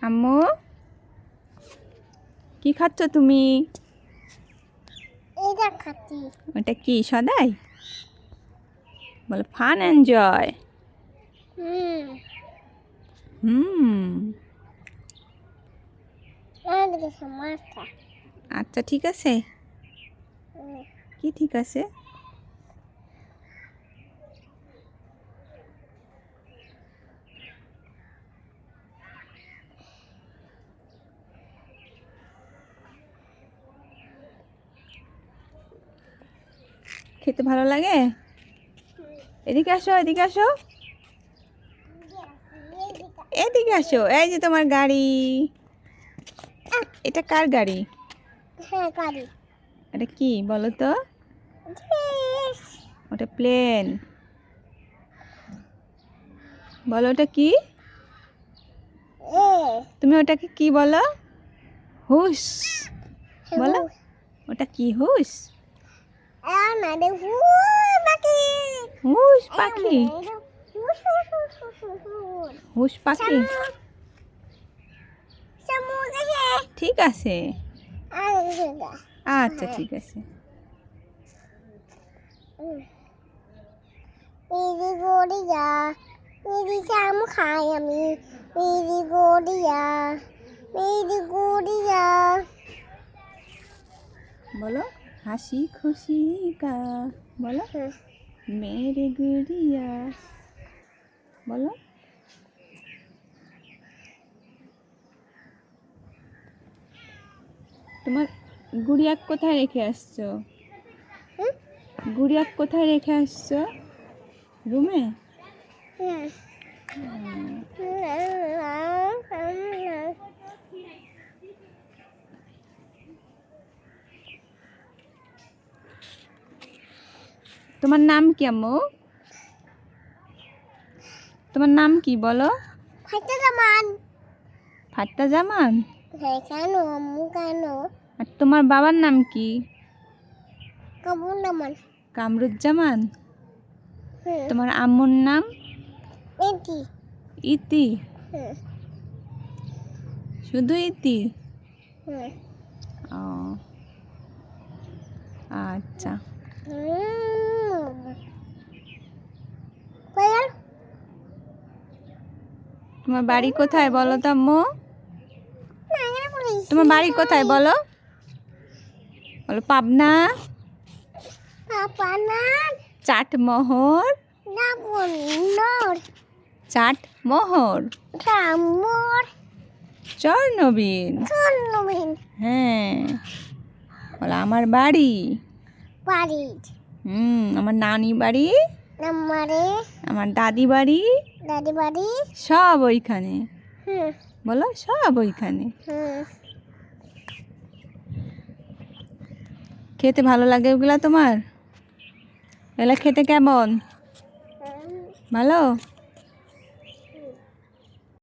আম্মু কি খাচ্ছ তুমি? এটা খাচ্ছি। ওটা কি সদাই? বলো ফান এনজয়। হুম হুম এদিকে মাছটা। আচ্ছা ঠিক আছে। কি ঠিক আছে? খেতে ভালো লাগে? এদিকে আসো, এদিকে আসো, এদিকে আসো। এই যে তোমার গাড়ি। এটা কার গাড়ি? হ্যাঁ গাড়ি। এটা কি বলো তো? Yes. ওটা প্লেন। বলো ওটা কি? তুমি ওটাকে কি বলো? হুস বলো। ওটা কি হুস? হুস পাখি। হুস পাখি ঠিক আছে। আচ্ছা ঠিক আছে। খাই আমি মেরি গড়িয়া বলো হাসি খুশি কা। বলো মেরে গুড়িয়া। বলো তোমার গুড়িয়া কোথায় রেখে আসছো? গুড়িয়া কোথায় রেখে আসছো? রুমে? তোমার নাম কি আম্মু? তোমার নাম কি বলো? ফাটা জামান। ফাত্তা জামান। হ্যাঁ কেন আম্মু কেন? আর তোমার বাবার নাম কি? কামুন জামান। কামরুজ্জামান। তোমার আম্মুর নাম? এটি ইতি। শুধু ইতি? ও আচ্ছা। তোমার বাড়ি কোথায় বলো তো আম্মু? তোমার বাড়ি কোথায় বলো? বলো পাবনা, চাটমোহর, চাটমোহর, চরনবীন। হ্যাঁ বলো আমার বাড়ি। আমার নানি বাড়ি, আমার দাদি বাড়ি, সব ওইখানে। বলো সব ওইখানে। খেতে ভালো লাগে ওগুলা তোমার? এগুলা খেতে কেমন? ভালো।